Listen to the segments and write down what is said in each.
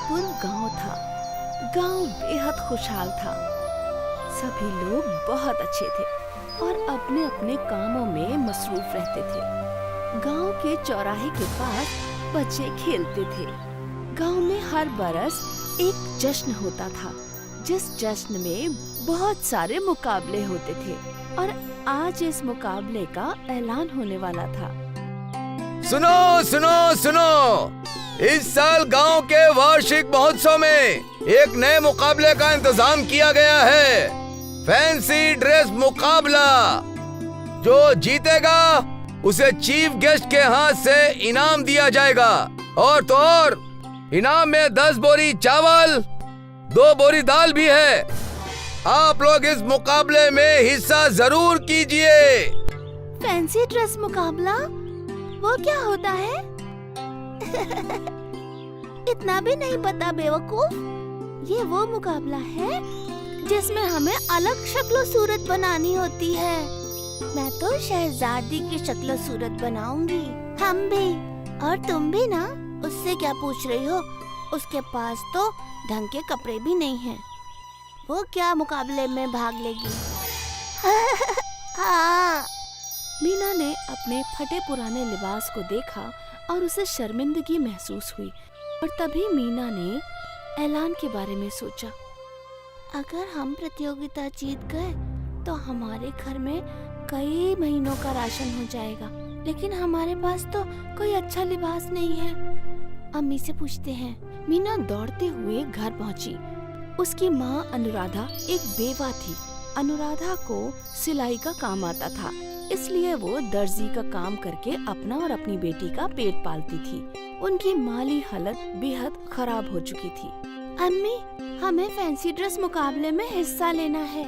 पूर्व गांव था। गांव बेहद खुशहाल था। सभी लोग बहुत अच्छे थे और अपने अपने कामों में मसरूफ रहते थे। गांव के चौराहे के पास बच्चे खेलते थे। गांव में हर बरस एक जश्न होता था, जिस जश्न में बहुत सारे मुकाबले होते थे और आज इस मुकाबले का ऐलान होने वाला था। सुनो सुनो सुनो, इस साल गांव के वार्षिक महोत्सव में एक नए मुकाबले का इंतजाम किया गया है। फैंसी ड्रेस मुकाबला। जो जीतेगा उसे चीफ गेस्ट के हाथ से इनाम दिया जाएगा। और तो और इनाम में 10 बोरी चावल, 2 बोरी दाल भी है। आप लोग इस मुकाबले में हिस्सा जरूर कीजिए। फैंसी ड्रेस मुकाबला? वो क्या होता है? इतना भी नहीं पता बेवकूफ। ये वो मुकाबला है जिसमें हमें अलग शक्ल सूरत बनानी होती है। मैं तो शहजादी की शक्ल सूरत बनाऊंगी। हम भी। और तुम भी ना। उससे क्या पूछ रही हो? उसके पास तो ढंग के कपड़े भी नहीं हैं। वो क्या मुकाबले में भाग लेगी? हाँ। मीना ने अपने फटे पुराने लिबास को देखा और उसे शर्मिंदगी महसूस हुई। और तभी मीना ने ऐलान के बारे में सोचा। अगर हम प्रतियोगिता जीत गए तो हमारे घर में कई महीनों का राशन हो जाएगा, लेकिन हमारे पास तो कोई अच्छा लिबास नहीं है। अम्मी से पूछते हैं। मीना दौड़ते हुए घर पहुंची। उसकी माँ अनुराधा एक बेवा थी। अनुराधा को सिलाई का काम आता था, इसलिए वो दर्जी का काम करके अपना और अपनी बेटी का पेट पालती थी। उनकी माली हालत बेहद खराब हो चुकी थी। अम्मी, हमें फैंसी ड्रेस मुकाबले में हिस्सा लेना है।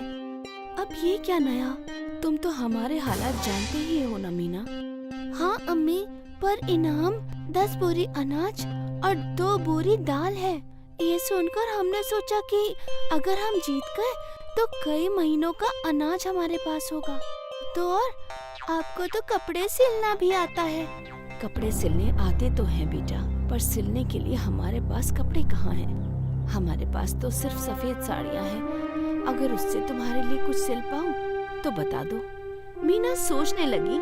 अब ये क्या नया? तुम तो हमारे हालात जानते ही हो ना मीना। हाँ अम्मी, पर इनाम 10 बोरी अनाज और 2 बोरी दाल है। ये सुनकर हमने सोचा कि अगर हम जीत गए तो कई महीनों का अनाज हमारे पास होगा। तो और आपको तो कपड़े सिलना भी आता है। कपड़े सिलने आते तो हैं बेटा, पर सिलने के लिए हमारे पास कपड़े कहाँ हैं? हमारे पास तो सिर्फ सफेद साड़ियाँ हैं। अगर उससे तुम्हारे लिए कुछ सिल पाऊँ तो बता दो। मीना सोचने लगी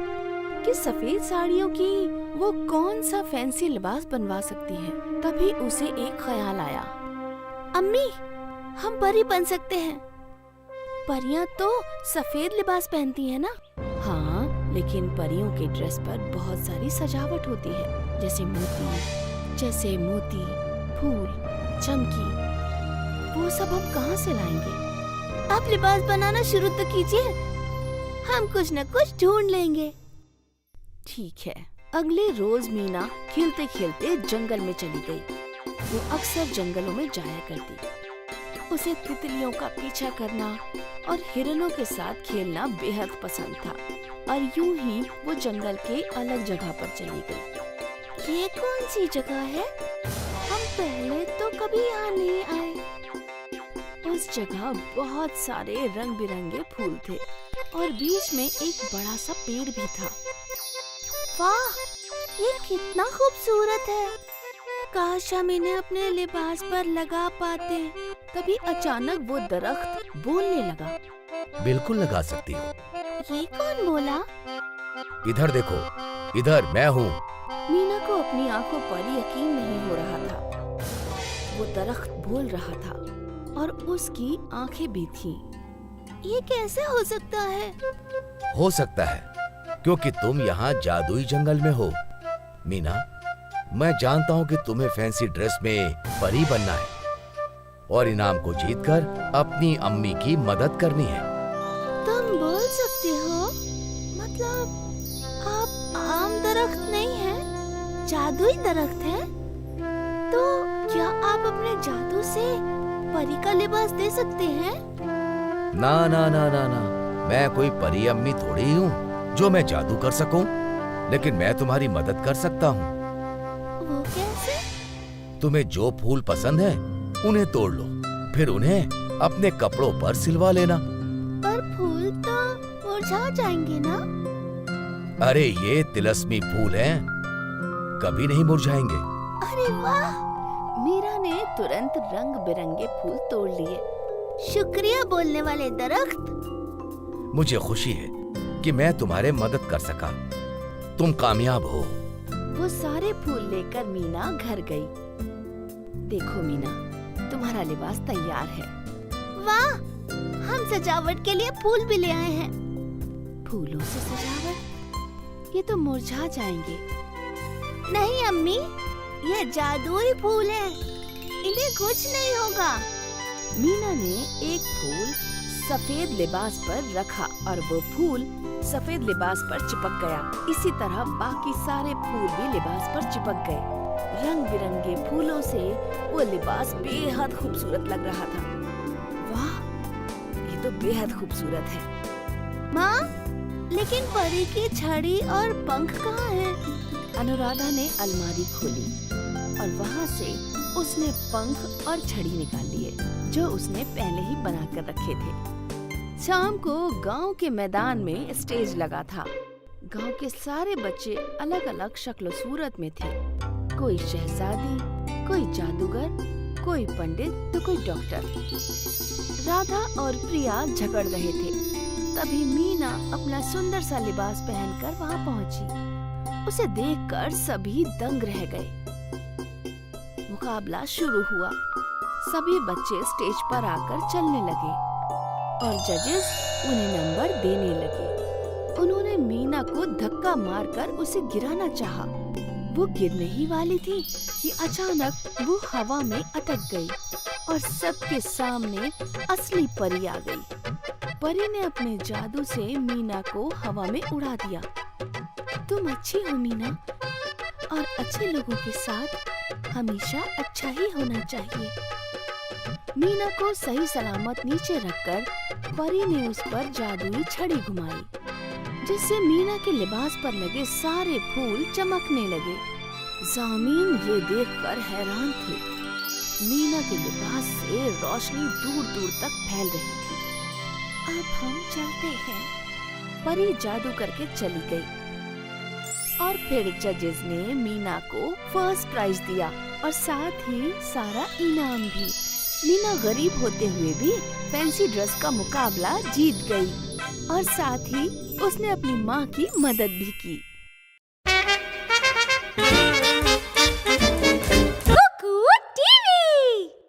कि सफेद साड़ियों की वो कौन सा फैंसी लिबास बनवा सकती है। तभी उसे एक ख्याल आया। अम्मी, हम परी बन सकते हैं। परियां तो सफेद लिबास पहनती है ना? हाँ, लेकिन परियों के ड्रेस पर बहुत सारी सजावट होती है, जैसे मोती, फूल, चमकी। वो सब हम कहाँ से लाएंगे? आप लिबास बनाना शुरू तो कीजिए, हम कुछ न कुछ ढूंढ लेंगे। ठीक है। अगले रोज मीना खेलते खेलते जंगल में चली गई। वो अक्सर जंगलों में जाया करती। उसे तितलियों का पीछा करना और हिरणों के साथ खेलना बेहद पसंद था। और यूं ही वो जंगल के अलग जगह पर चली गई। ये कौन सी जगह है? हम पहले तो कभी यहाँ नहीं आए। उस जगह बहुत सारे रंग बिरंगे फूल थे और बीच में एक बड़ा सा पेड़ भी था। वाह, ये कितना खूबसूरत है। काश हम इन्हें अपने लिबास पर लगा पाते। तभी अचानक वो दरख्त बोलने लगा। बिल्कुल लगा सकती हो। ये कौन बोला? इधर देखो, इधर मैं हूँ। मीना को अपनी आंखों पर यकीन नहीं हो रहा था। वो दरख्त बोल रहा था और उसकी आंखें भी थीं। ये कैसे हो सकता है? हो सकता है क्योंकि तुम यहाँ जादुई जंगल में हो। मीना, मैं जानता हूँ कि तुम्हें फैंसी ड्रेस में परी बनना है और इनाम को जीतकर अपनी अम्मी की मदद करनी है। तुम बोल सकते हो? मतलब आप आम दरख्त नहीं हैं, जादुई दरख्त हैं? तो क्या आप अपने जादू से परी का लिबास दे सकते हैं? ना ना ना ना ना, मैं कोई परी अम्मी थोड़ी हूँ जो मैं जादू कर सकूं। लेकिन मैं तुम्हारी मदद कर सकता हूँ। वो कैसे? तुम्हें जो फूल पसंद है उन्हें तोड़ लो, फिर उन्हें अपने कपड़ों पर सिलवा लेना। पर फूल तो मुरझा जाएंगे ना? अरे ये तिलस्मी फूल हैं, कभी नहीं मुरझाएंगे। अरे वाह, मीरा ने तुरंत रंग बिरंगे फूल तोड़ लिए। शुक्रिया बोलने वाले दरख्त। मुझे खुशी है कि मैं तुम्हारे मदद कर सका। तुम कामयाब हो। वो सारे फूल लेकर मीना घर गई। देखो मीना, तुम्हारा लिबास तैयार है। वाह, हम सजावट के लिए फूल भी ले आए हैं। फूलों से सजावट? ये तो मुरझा जाएंगे। नहीं अम्मी, ये जादुई फूल है, इन्हें कुछ नहीं होगा। मीना ने एक फूल सफेद लिबास पर रखा और वो फूल सफेद लिबास पर चिपक गया। इसी तरह बाकी सारे फूल भी लिबास पर चिपक गए। रंग बिरंगे फूलों से वो लिबास बेहद खूबसूरत लग रहा था। वाह, ये तो बेहद खूबसूरत है। माँ, लेकिन परी की छड़ी और पंख कहाँ हैं? अनुराधा ने अलमारी खोली और वहाँ से उसने पंख और छड़ी निकाल लिए, जो उसने पहले ही बनाकर रखे थे। शाम को गांव के मैदान में स्टेज लगा था। गांव के सारे बच्चे अलग अलग शक्ल सूरत में थे। कोई शहजादी, कोई जादूगर, कोई पंडित तो कोई डॉक्टर। राधा और प्रिया झगड़ रहे थे। तभी मीना अपना सुंदर सा लिबास पहनकर वहाँ पहुँची। उसे देखकर सभी दंग रह गए। मुकाबला शुरू हुआ। सभी बच्चे स्टेज पर आकर चलने लगे और जजेस उन्हें नंबर देने लगे। उन्होंने मीना को धक्का मारकर उसे गिराना चाहा। वो गिरने ही वाली थी कि अचानक वो हवा में अटक गई और सबके सामने असली परी आ गई। परी ने अपने जादू से मीना को हवा में उड़ा दिया। तुम अच्छी हो मीना, और अच्छे लोगों के साथ हमेशा अच्छा ही होना चाहिए। मीना को सही सलामत नीचे रखकर परी ने उस पर जादुई छड़ी घुमाई, जिससे मीना के लिबास पर लगे सारे फूल चमकने लगे। ज़ामीन ये देखकर हैरान थे। मीना के लिबास से रोशनी दूर दूर तक फैल रही थी। अब हम चलते हैं, परी जादू करके चली गई। और फिर जजेस ने मीना को फर्स्ट प्राइज दिया और साथ ही सारा इनाम भी। मीना गरीब होते हुए भी फैंसी ड्रेस का मुकाबला जीत गई और साथ ही उसने अपनी माँ की मदद भी की।